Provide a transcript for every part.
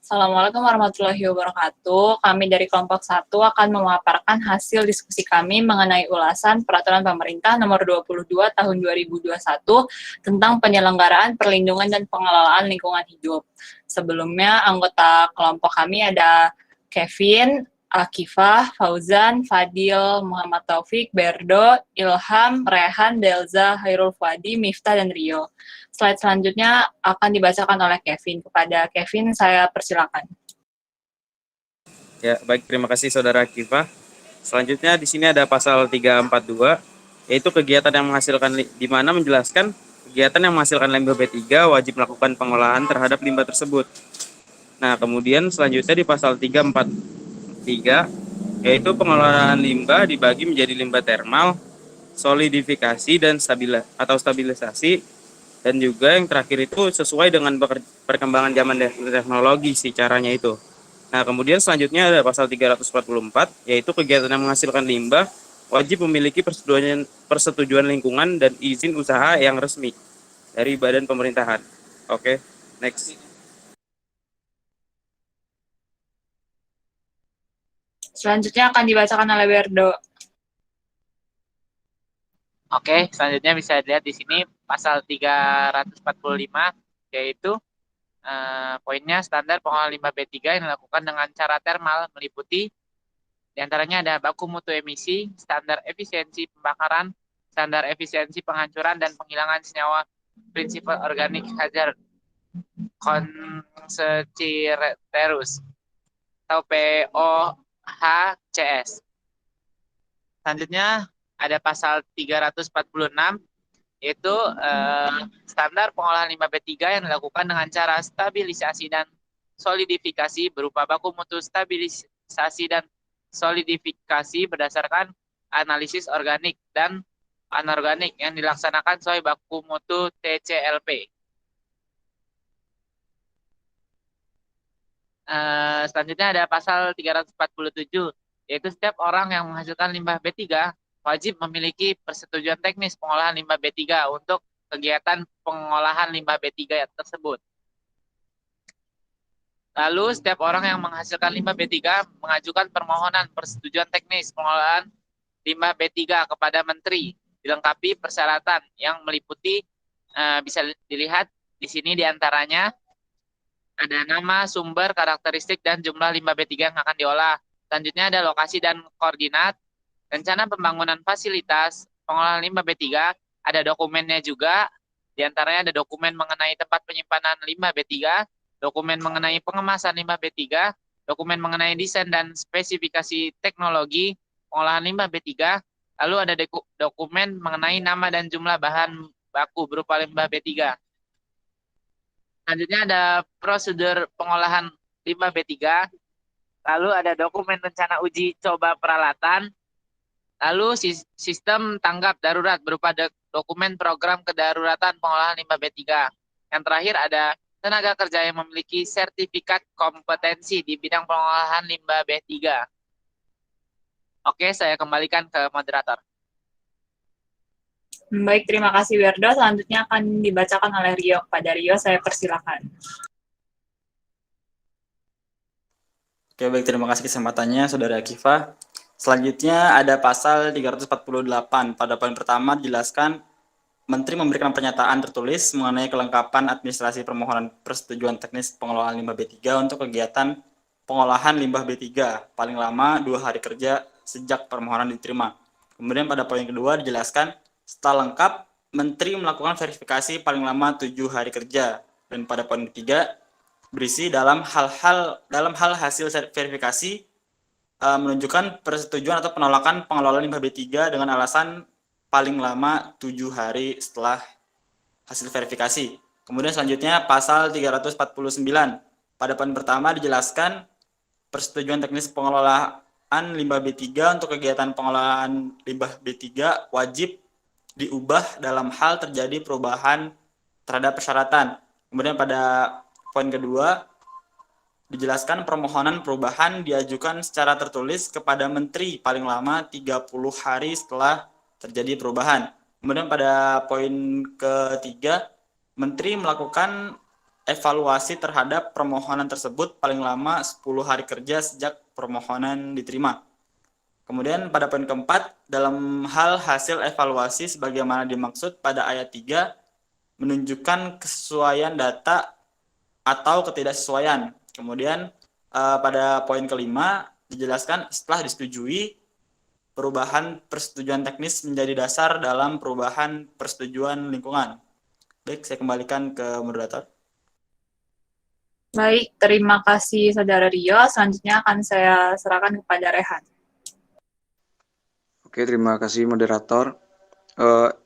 Assalamualaikum warahmatullahi wabarakatuh. Kami dari kelompok 1 akan memaparkan hasil diskusi kami mengenai ulasan Peraturan Pemerintah Nomor 22 Tahun 2021 tentang penyelenggaraan perlindungan dan pengelolaan lingkungan hidup. Sebelumnya, anggota kelompok kami ada Kevin, Akifah, Fauzan, Fadil, Muhammad Taufik, Berdo, Ilham, Rehan, Delza, Hairul Fuadi, Miftah, dan Rio. Slide selanjutnya akan dibacakan oleh Kevin. Kepada Kevin, saya persilakan. Ya, baik, terima kasih Saudara Kifah. Selanjutnya di sini ada pasal 342, yaitu kegiatan yang menghasilkan, di mana menjelaskan kegiatan yang menghasilkan limbah B3 wajib melakukan pengolahan terhadap limbah tersebut. Nah, kemudian selanjutnya di pasal 343, yaitu pengelolaan limbah dibagi menjadi limbah termal, solidifikasi, dan stabilisasi, dan juga yang terakhir itu sesuai dengan perkembangan zaman teknologi sih caranya itu. Nah, kemudian selanjutnya ada pasal 344, yaitu kegiatan yang menghasilkan limbah wajib memiliki persetujuan lingkungan dan izin usaha yang resmi dari badan pemerintahan. Oke, next. Selanjutnya akan dibacakan oleh Berdo. Oke, selanjutnya bisa dilihat di sini pasal 345, yaitu poinnya standar pengolahan limbah B3 yang dilakukan dengan cara termal meliputi diantaranya ada baku mutu emisi, standar efisiensi pembakaran, standar efisiensi penghancuran dan penghilangan senyawa prinsipal organik hazard concentratus atau POHCS. Selanjutnya ada pasal 346, yaitu standar pengolahan limbah B3 yang dilakukan dengan cara stabilisasi dan solidifikasi berupa baku mutu stabilisasi dan solidifikasi berdasarkan analisis organik dan anorganik yang dilaksanakan sesuai baku mutu TCLP. Selanjutnya ada pasal 347, yaitu setiap orang yang menghasilkan limbah B3 wajib memiliki persetujuan teknis pengolahan limbah B3 untuk kegiatan pengolahan limbah B3 tersebut. Lalu, setiap orang yang menghasilkan limbah B3 mengajukan permohonan persetujuan teknis pengolahan limbah B3 kepada Menteri, dilengkapi persyaratan yang meliputi, bisa dilihat di sini diantaranya ada nama, sumber, karakteristik, dan jumlah limbah B3 yang akan diolah. Selanjutnya ada lokasi dan koordinat, rencana pembangunan fasilitas pengolahan limbah B3, ada dokumennya juga, diantaranya ada dokumen mengenai tempat penyimpanan limbah B3, dokumen mengenai pengemasan limbah B3, dokumen mengenai desain dan spesifikasi teknologi pengolahan limbah B3, lalu ada dokumen mengenai nama dan jumlah bahan baku berupa limbah B3. Selanjutnya ada prosedur pengolahan limbah B3, lalu ada dokumen rencana uji coba peralatan, lalu sistem tanggap darurat berupa dokumen program kedaruratan pengolahan limbah B3. Yang terakhir ada tenaga kerja yang memiliki sertifikat kompetensi di bidang pengolahan limbah B3. Oke, saya kembalikan ke moderator. Baik, terima kasih Berdo. Selanjutnya akan dibacakan oleh Rio. Kepada Rio, saya persilakan. Oke, baik, terima kasih kesempatannya Saudara Kifah. Selanjutnya ada pasal 348. Pada poin pertama dijelaskan Menteri memberikan pernyataan tertulis mengenai kelengkapan administrasi permohonan persetujuan teknis pengelolaan limbah B3 untuk kegiatan pengolahan limbah B3 paling lama 2 hari kerja sejak permohonan diterima. Kemudian pada poin kedua dijelaskan setelah lengkap Menteri melakukan verifikasi paling lama 7 hari kerja. Dan pada poin ketiga berisi dalam hal hasil verifikasi menunjukkan persetujuan atau penolakan pengelolaan limbah B3 dengan alasan paling lama 7 hari setelah hasil verifikasi. Kemudian selanjutnya pasal 349. Pada poin pertama dijelaskan persetujuan teknis pengelolaan limbah B3 untuk kegiatan pengelolaan limbah B3 wajib diubah dalam hal terjadi perubahan terhadap persyaratan. Kemudian pada poin kedua dijelaskan permohonan perubahan diajukan secara tertulis kepada Menteri paling lama 30 hari setelah terjadi perubahan. Kemudian pada poin ketiga, Menteri melakukan evaluasi terhadap permohonan tersebut paling lama 10 hari kerja sejak permohonan diterima. Kemudian pada poin keempat, dalam hal hasil evaluasi sebagaimana dimaksud pada ayat 3 menunjukkan kesesuaian data atau ketidaksesuaian. Kemudian pada poin kelima dijelaskan setelah disetujui perubahan persetujuan teknis menjadi dasar dalam perubahan persetujuan lingkungan. Baik, saya kembalikan ke moderator. Baik, terima kasih Saudara Rio. Selanjutnya akan saya serahkan kepada Rehan. Oke, terima kasih moderator.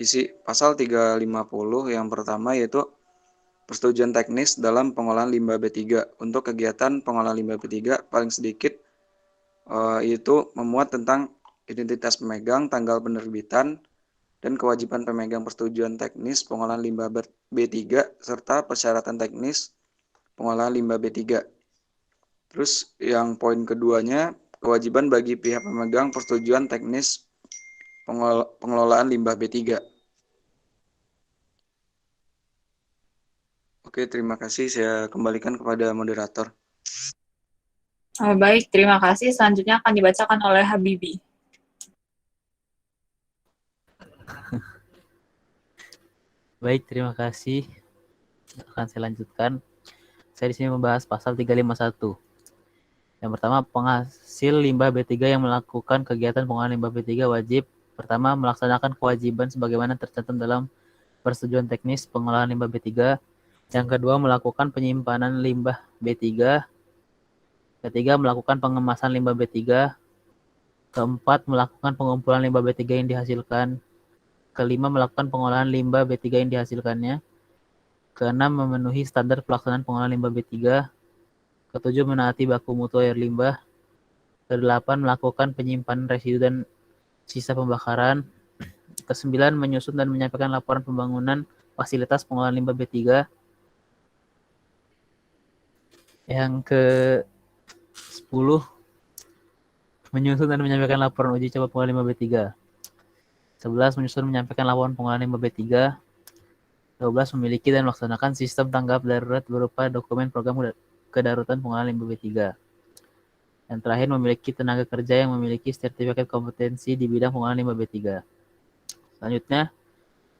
Isi pasal 350 yang pertama yaitu persetujuan teknis dalam pengolahan limbah B3. Untuk kegiatan pengolahan limbah B3 paling sedikit yaitu memuat tentang identitas pemegang, tanggal penerbitan, dan kewajiban pemegang persetujuan teknis pengolahan limbah B3 serta persyaratan teknis pengolahan limbah B3. Terus yang poin keduanya, kewajiban bagi pihak pemegang persetujuan teknis pengelolaan limbah B3. Oke, terima kasih. Saya kembalikan kepada moderator. Baik, terima kasih. Selanjutnya akan dibacakan oleh Habibi. Baik, terima kasih. Akan saya lanjutkan. Saya di sini membahas pasal 351. Yang pertama, penghasil limbah B3 yang melakukan kegiatan pengolahan limbah B3 wajib pertama melaksanakan kewajiban sebagaimana tercantum dalam persetujuan teknis pengolahan limbah B3. Yang kedua, melakukan penyimpanan limbah B3. Ketiga, melakukan pengemasan limbah B3. Keempat, melakukan pengumpulan limbah B3 yang dihasilkan. Kelima, melakukan pengolahan limbah B3 yang dihasilkannya. Keenam, memenuhi standar pelaksanaan pengolahan limbah B3. Ketujuh, menaati baku mutu air limbah. Kedelapan, melakukan penyimpanan residu dan sisa pembakaran. Kesembilan, menyusun dan menyampaikan laporan pembangunan fasilitas pengolahan limbah B3. Yang ke-10, menyusun dan menyampaikan laporan uji coba pengolahan limbah B3. 11, menyusun menyampaikan laporan pengolahan limbah B3. 12, memiliki dan melaksanakan sistem tanggap darurat berupa dokumen program kedaruratan pengolahan limbah B3. Dan terakhir, memiliki tenaga kerja yang memiliki sertifikat kompetensi di bidang pengolahan limbah B3. Selanjutnya,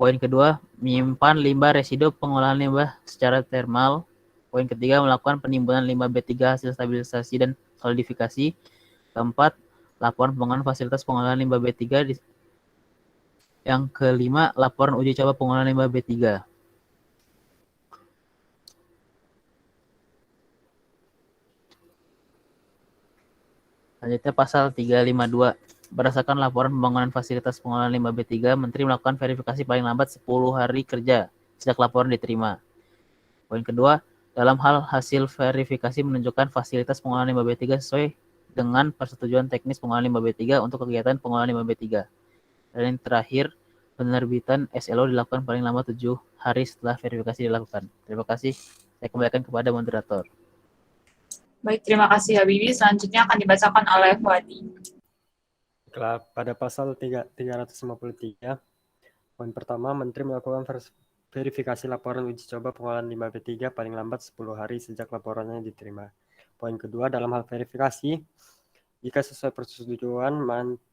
poin kedua, menyimpan limbah residu pengolahan limbah secara termal. Poin ketiga, melakukan penimbunan limbah B3 hasil stabilisasi dan solidifikasi. Keempat, laporan pembangunan fasilitas pengolahan limbah B3. Yang kelima, laporan uji coba pengolahan limbah B3. Selanjutnya pasal 352. Berdasarkan laporan pembangunan fasilitas pengolahan limbah B3, Menteri melakukan verifikasi paling lambat 10 hari kerja sejak laporan diterima. Poin kedua, dalam hal hasil verifikasi menunjukkan fasilitas pengolahan limbah B3 sesuai dengan persetujuan teknis pengolahan limbah B3 untuk kegiatan pengolahan limbah B3. Dan yang terakhir, penerbitan SLO dilakukan paling lama 7 hari setelah verifikasi dilakukan. Terima kasih. Saya kembalikan kepada moderator. Baik, terima kasih Habibi. Selanjutnya akan dibacakan oleh Fuadi. Pada pasal 353, poin pertama, Menteri melakukan verifikasi laporan uji coba pengolahan limbah B3 paling lambat 10 hari sejak laporannya diterima. Poin kedua, dalam hal verifikasi, jika sesuai persetujuan,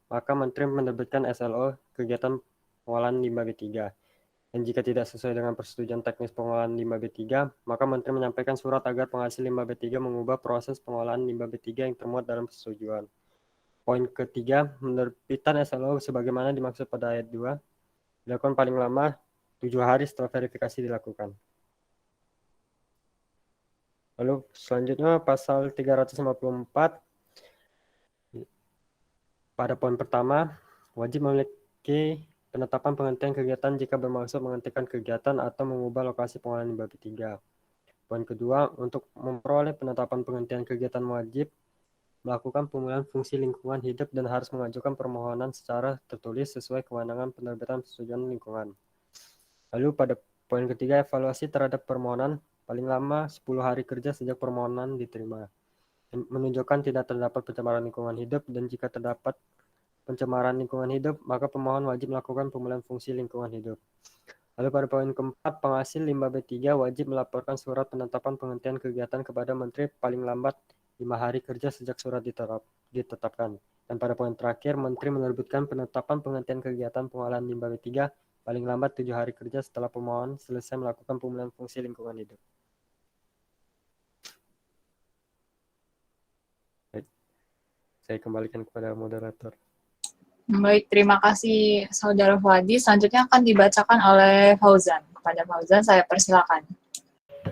maka Menteri menerbitkan SLO kegiatan pengolahan limbah B3. Dan jika tidak sesuai dengan persetujuan teknis pengolahan limbah B3, maka Menteri menyampaikan surat agar penghasil limbah B3 mengubah proses pengolahan limbah B3 yang termuat dalam persetujuan. Poin ketiga, penerbitan SLO sebagaimana dimaksud pada ayat 2 dilakukan paling lama 7 hari setelah verifikasi dilakukan. Lalu selanjutnya pasal 354. Pada poin pertama, wajib memiliki penetapan penghentian kegiatan jika bermaksud menghentikan kegiatan atau mengubah lokasi pengolahan limbah B3. Poin kedua, untuk memperoleh penetapan penghentian kegiatan wajib melakukan pemulihan fungsi lingkungan hidup dan harus mengajukan permohonan secara tertulis sesuai kewenangan penerbitan persetujuan lingkungan. Lalu pada poin ketiga, evaluasi terhadap permohonan paling lama 10 hari kerja sejak permohonan diterima. Menunjukkan tidak terdapat pencemaran lingkungan hidup, dan jika terdapat pencemaran lingkungan hidup, maka pemohon wajib melakukan pemulihan fungsi lingkungan hidup. Lalu pada poin keempat, penghasil limbah B3 wajib melaporkan surat penetapan penghentian kegiatan kepada Menteri paling lambat 5 hari kerja sejak surat ditetapkan. Dan pada poin terakhir, Menteri menerbitkan penetapan penghentian kegiatan pengolahan limbah B3 paling lambat 7 hari kerja setelah pemohon selesai melakukan pemulihan fungsi lingkungan hidup. Baik. Saya kembalikan kepada moderator. Baik, terima kasih Saudara Fuadi. Selanjutnya akan dibacakan oleh Fauzan. Kepada Fauzan, saya persilakan.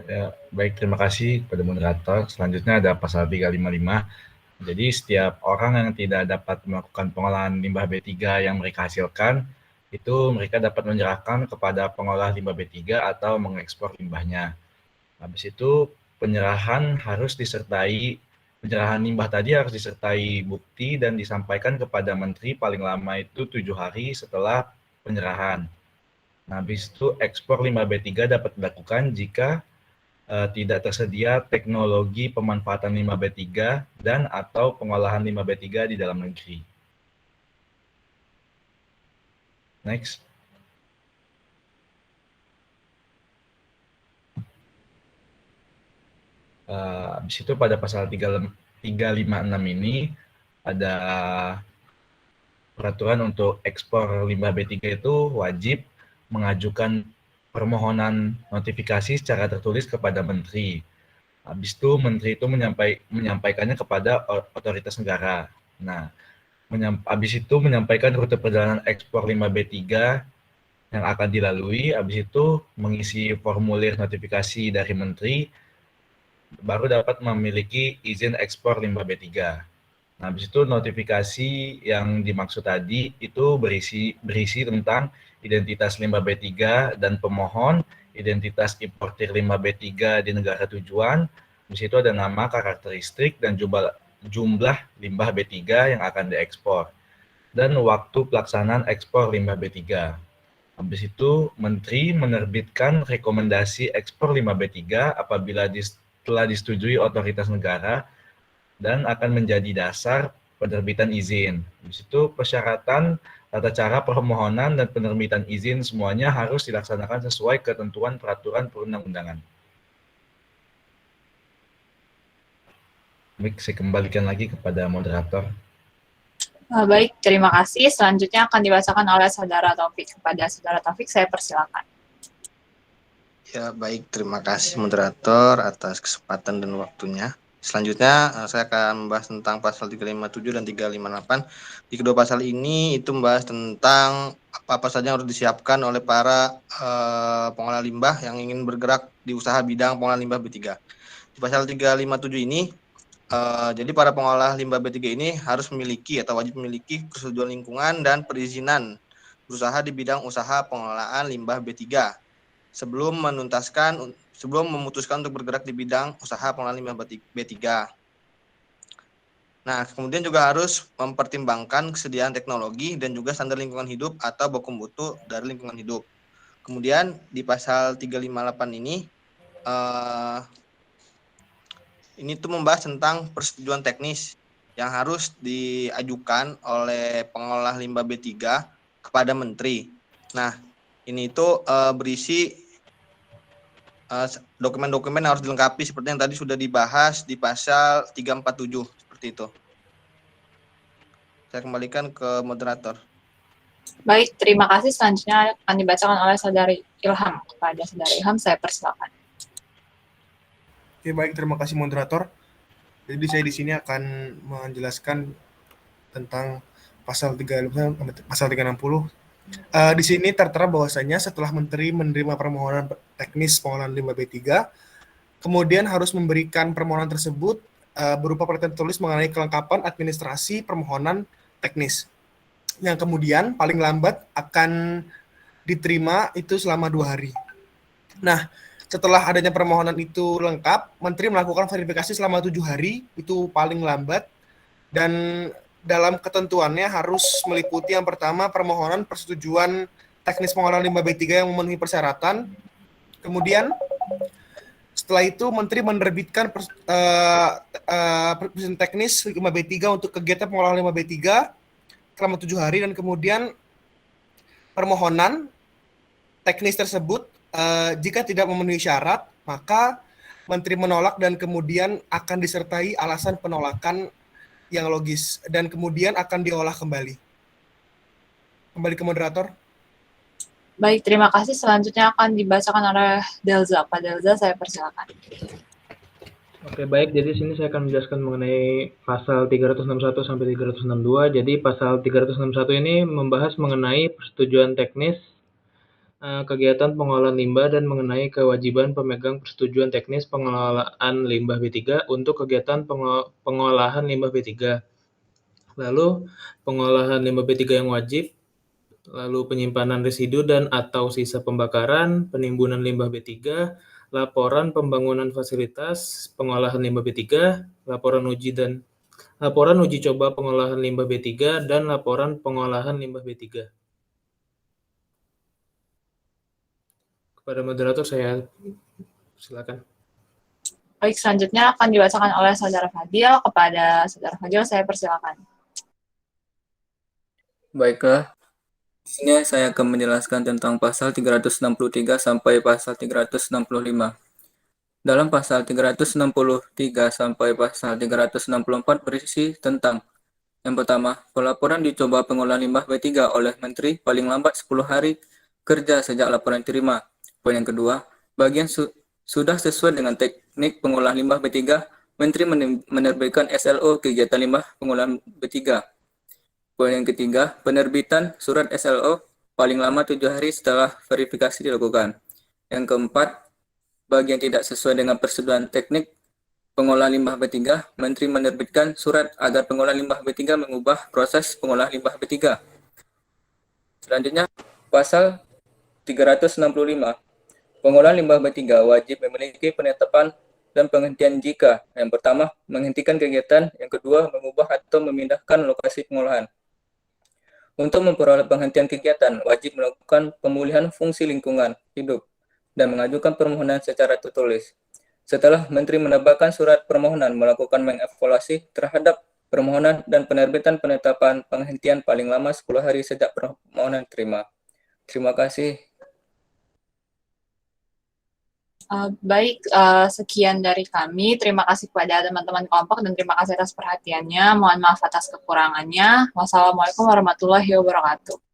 Ya, baik, terima kasih kepada moderator. Selanjutnya ada pasal 355. Jadi setiap orang yang tidak dapat melakukan pengolahan limbah B3 yang mereka hasilkan, itu mereka dapat menyerahkan kepada pengolah limbah B3 atau mengekspor limbahnya. Habis itu penyerahan limbah tadi harus disertai bukti dan disampaikan kepada Menteri paling lama itu 7 hari setelah penyerahan. Nah, habis itu ekspor limbah B3 dapat dilakukan jika tidak tersedia teknologi pemanfaatan limbah B3 dan atau pengolahan limbah B3 di dalam negeri. Next. Habis itu pada pasal 356 ini ada peraturan untuk ekspor limbah B3 itu wajib mengajukan permohonan notifikasi secara tertulis kepada Menteri. Habis itu Menteri itu menyampaikannya kepada otoritas negara. Nah, habis itu menyampaikan rute perjalanan ekspor limbah B3 yang akan dilalui, habis itu mengisi formulir notifikasi dari Menteri, baru dapat memiliki izin ekspor limbah B3. Nah, habis itu notifikasi yang dimaksud tadi itu berisi tentang identitas limbah B3 dan pemohon, identitas importir limbah B3 di negara tujuan, di situ ada nama, karakteristik, dan jumlah limbah B3 yang akan diekspor, dan waktu pelaksanaan ekspor limbah B3. Habis itu, Menteri menerbitkan rekomendasi ekspor limbah B3 apabila telah disetujui otoritas negara dan akan menjadi dasar penerbitan izin. Habis itu, persyaratan, tata cara permohonan, dan penerbitan izin semuanya harus dilaksanakan sesuai ketentuan peraturan perundang-undangan. Baik, saya kembalikan lagi kepada moderator. Baik, terima kasih. Selanjutnya akan dibacakan oleh Saudara Taufik. Kepada Saudara Taufik, saya persilakan. Ya, baik. Terima kasih moderator atas kesempatan dan waktunya. Selanjutnya, saya akan membahas tentang pasal 357 dan 358. Di kedua pasal ini itu membahas tentang apa saja yang harus disiapkan oleh para pengolah limbah yang ingin bergerak di usaha bidang pengolahan limbah B3. Di pasal 357 ini, jadi para pengolah limbah B3 ini harus memiliki atau wajib memiliki persetujuan lingkungan dan perizinan berusaha di bidang usaha pengolahan limbah B3 sebelum memutuskan untuk bergerak di bidang usaha pengolahan limbah B3. Nah, kemudian juga harus mempertimbangkan kesediaan teknologi dan juga standar lingkungan hidup atau baku mutu dari lingkungan hidup. Kemudian di pasal 358 ini tuh membahas tentang persetujuan teknis yang harus diajukan oleh pengolah limbah B3 kepada Menteri. Nah, ini itu berisi dokumen-dokumen yang harus dilengkapi seperti yang tadi sudah dibahas di pasal 347 seperti itu. Saya kembalikan ke moderator. Baik, terima kasih. Selanjutnya akan dibacakan oleh Saudari Ilham. Kepada Saudari Ilham, saya persilakan. Oke, baik, terima kasih moderator. Jadi saya di sini akan menjelaskan tentang pasal 360. Di sini tertera bahwasanya setelah Menteri menerima permohonan teknis pengolahan limbah B3, kemudian harus memberikan permohonan tersebut berupa peraturan tertulis mengenai kelengkapan administrasi permohonan teknis, yang kemudian paling lambat akan diterima itu selama 2 hari. Nah, setelah adanya permohonan itu lengkap, Menteri melakukan verifikasi selama 7 hari, itu paling lambat, dan dalam ketentuannya harus meliputi yang pertama permohonan persetujuan teknis pengolahan limbah B3 yang memenuhi persyaratan. Kemudian setelah itu Menteri menerbitkan persetujuan teknis limbah B3 untuk kegiatan pengolahan limbah B3 selama 7 hari, dan kemudian permohonan teknis tersebut jika tidak memenuhi syarat, maka Menteri menolak dan kemudian akan disertai alasan penolakan yang logis dan kemudian akan diolah kembali. Kembali ke moderator. Baik, terima kasih. Selanjutnya akan dibacakan oleh Delza. Pak Delza, saya persilakan. Oke, baik. Jadi sini saya akan menjelaskan mengenai pasal 361 sampai 362. Jadi pasal 361 ini membahas mengenai persetujuan teknis kegiatan pengolahan limbah dan mengenai kewajiban pemegang persetujuan teknis pengelolaan limbah B3 untuk kegiatan pengolahan limbah B3. Lalu pengolahan limbah B3 yang wajib, lalu penyimpanan residu dan atau sisa pembakaran, penimbunan limbah B3, laporan pembangunan fasilitas pengolahan limbah B3, laporan uji coba pengolahan limbah B3 dan laporan pengolahan limbah B3. Kepada moderator saya silakan. Baik, selanjutnya akan dibacakan oleh Saudara Fadil. Kepada Saudara Fadil saya persilakan. Baiklah, di sini saya akan menjelaskan tentang pasal 363 sampai pasal 365. Dalam pasal 363 sampai pasal 364 berisi tentang yang pertama, pelaporan dicoba pengolahan limbah B3 oleh Menteri paling lambat 10 hari kerja sejak laporan diterima. Poin yang kedua, bagian sudah sesuai dengan teknik pengolahan limbah B3, Menteri menerbitkan SLO kegiatan limbah pengolahan B3. Poin yang ketiga, penerbitan surat SLO paling lama 7 hari setelah verifikasi dilakukan. Yang keempat, bagi yang tidak sesuai dengan persetujuan teknik pengolahan limbah B3, Menteri menerbitkan surat agar pengolahan limbah B3 mengubah proses pengolahan limbah B3. Selanjutnya, pasal 365. Pengolahan limbah B3 wajib memiliki penetapan dan penghentian jika yang pertama, menghentikan kegiatan, yang kedua, mengubah atau memindahkan lokasi pengolahan. Untuk memperoleh penghentian kegiatan, wajib melakukan pemulihan fungsi lingkungan hidup dan mengajukan permohonan secara tertulis. Setelah Menteri menerbitkan surat permohonan, melakukan mengevaluasi terhadap permohonan dan penerbitan penetapan penghentian paling lama 10 hari sejak permohonan terima. Terima kasih. Baik, sekian dari kami. Terima kasih kepada teman-teman kelompok dan terima kasih atas perhatiannya. Mohon maaf atas kekurangannya. Wassalamualaikum warahmatullahi wabarakatuh.